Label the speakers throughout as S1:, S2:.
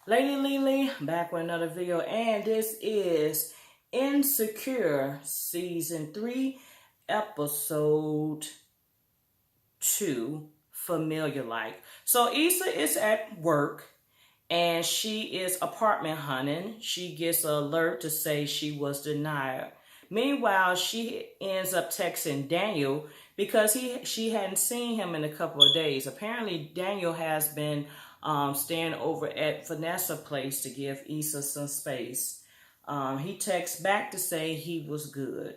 S1: Lady Lily back with another video, and this is Insecure Season 3, Episode 2, Familiar Like. So Issa is at work and she is apartment hunting. She gets an alert to say she was denied. Meanwhile, she ends up texting Daniel because she hadn't seen him in a couple of days. Apparently, Daniel has been staying over at Vanessa's place to give Issa some space. He texts back to say he was good.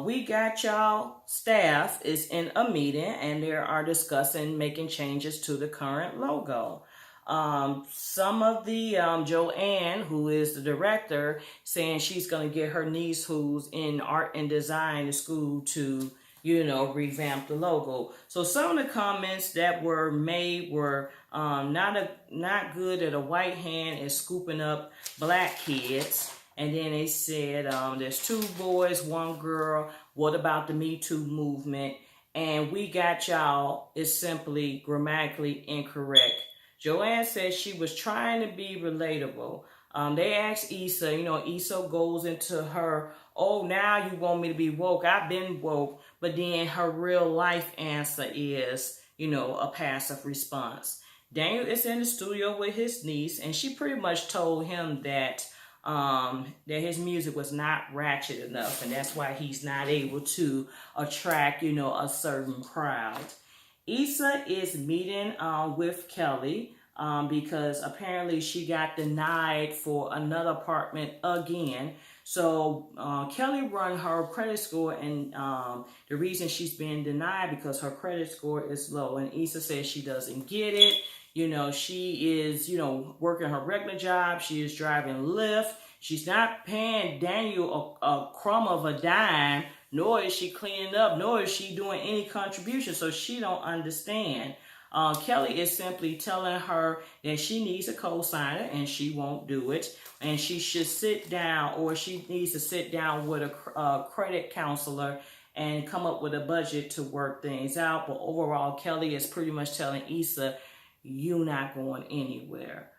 S1: We got y'all staff is in a meeting and they are discussing making changes to the current logo. Some of the Joanne, who is the director, saying she's going to get her niece, who's in art and design school, to revamp the logo. So some of the comments that were made were not good that a white hand is scooping up black kids. And then they said there's 2 boys, 1 girl. What about the Me Too movement? And we got y'all is simply grammatically incorrect. Joanne said she was trying to be relatable. They asked Issa, Issa goes into her, oh, now you want me to be woke. I've been woke. But then her real life answer is, a passive response. Daniel is in the studio with his niece, and she pretty much told him that his music was not ratchet enough, and that's why he's not able to attract, a certain crowd. Issa is meeting with Kelly because apparently she got denied for another apartment again. So Kelly run her credit score, and the reason she's being denied because her credit score is low. And Issa says she doesn't get it. She is, working her regular job. She is driving Lyft. She's not paying Daniel a crumb of a dime, nor is she cleaning up, nor is she doing any contribution. So she don't understand. Kelly is simply telling her that she needs a co-signer and she won't do it. And she should sit down, or she needs to sit down with a credit counselor and come up with a budget to work things out. But overall, Kelly is pretty much telling Issa, you're not going anywhere.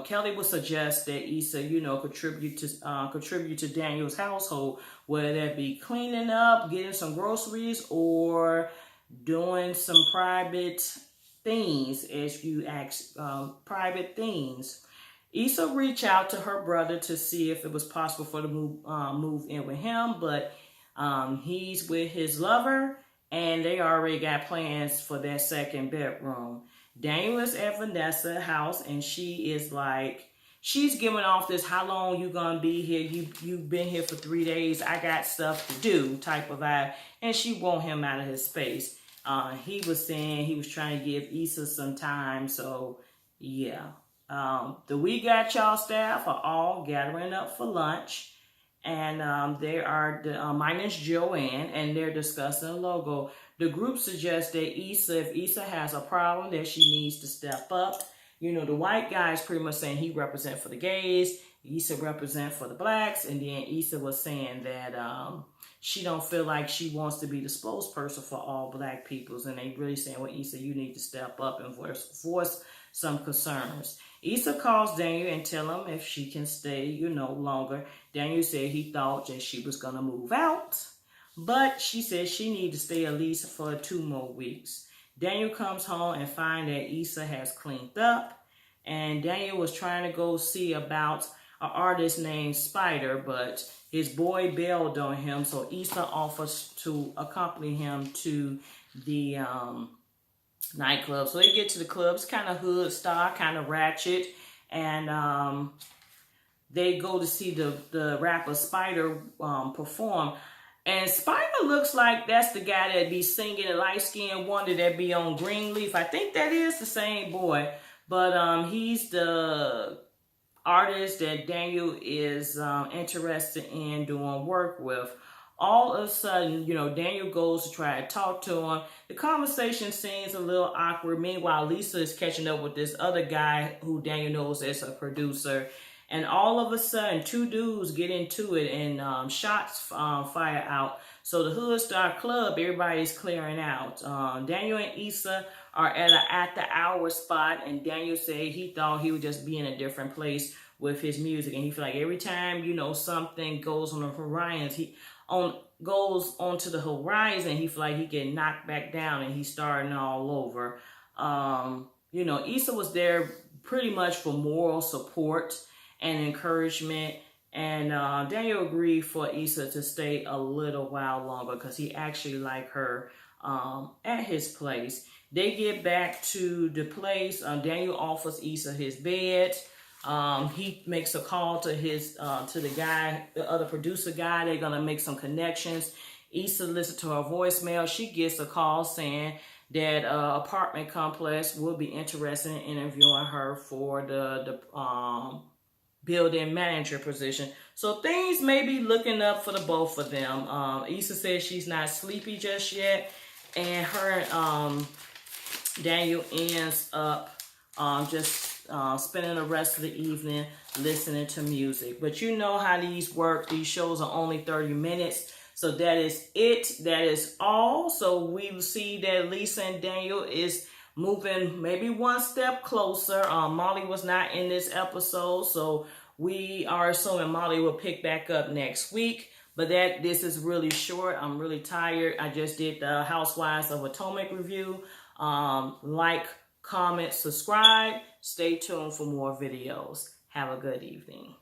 S1: Kelly would suggest that Issa, contribute to Daniel's household, whether that be cleaning up, getting some groceries, or doing some private things, as you ask, private things. Issa reached out to her brother to see if it was possible for her to move in with him, but he's with his lover, and they already got plans for their second bedroom. Daniel is at Vanessa's house, and she is like, she's giving off this, how long you gonna be here? You've been here for 3 days. I got stuff to do type of vibe. And she want him out of his space. He was saying he was trying to give Issa some time. So, yeah. The We Got Y'all staff are all gathering up for lunch. And they are, minus Joanne, and they're discussing the logo. The group suggests that if Issa has a problem, that she needs to step up. The white guy is pretty much saying he represents for the gays, Issa represents for the blacks, and then Issa was saying that she don't feel like she wants to be the spokesperson for all black peoples, and they really saying, well, Issa, you need to step up and voice some concerns. Issa calls Daniel and tell him if she can stay, longer. Daniel said he thought that she was going to move out, but she said she needed to stay at least for 2 more weeks. Daniel comes home and finds that Issa has cleaned up, and Daniel was trying to go see about an artist named Spider, but his boy bailed on him, so Issa offers to accompany him to the nightclub. So they get to the club. It's kind of hood style, kind of ratchet, and they go to see the rapper Spider perform. And Spider looks like that's the guy that be singing, the light-skinned wonder that be on Greenleaf. I think that is the same boy. But he's the artist that Daniel is interested in doing work with. All of a sudden, Daniel goes to try to talk to him. The conversation seems a little awkward. Meanwhile, Lisa is catching up with this other guy who Daniel knows as a producer. And all of a sudden, two dudes get into it and shots fire out. So the Hood Star Club, everybody's clearing out. Daniel and Issa are at the hour spot, and Daniel said he thought he would just be in a different place with his music, and he feel like every time something goes on the horizon, goes onto the horizon, he feel like he get knocked back down, and he's starting all over. Issa was there pretty much for moral support and encouragement. And Daniel agreed for Issa to stay a little while longer because he actually liked her at his place. They get back to the place. Daniel offers Issa his bed. He makes a call to the guy, the other producer guy. They're gonna make some connections. Issa listens to her voicemail. She gets a call saying that apartment complex will be interested in interviewing her for the building manager position. So things may be looking up for the both of them. Issa says she's not sleepy just yet, and her Daniel ends up just spending the rest of the evening listening to music. But you know how these work. These shows are only 30 minutes. So that is it. That is all. So we will see that Lisa and Daniel is moving maybe one step closer. Molly was not in this episode, so we are assuming Molly will pick back up next week. But this is really short. I'm really tired. I just did the Housewives of Potomac review. Like, comment, subscribe. Stay tuned for more videos. Have a good evening.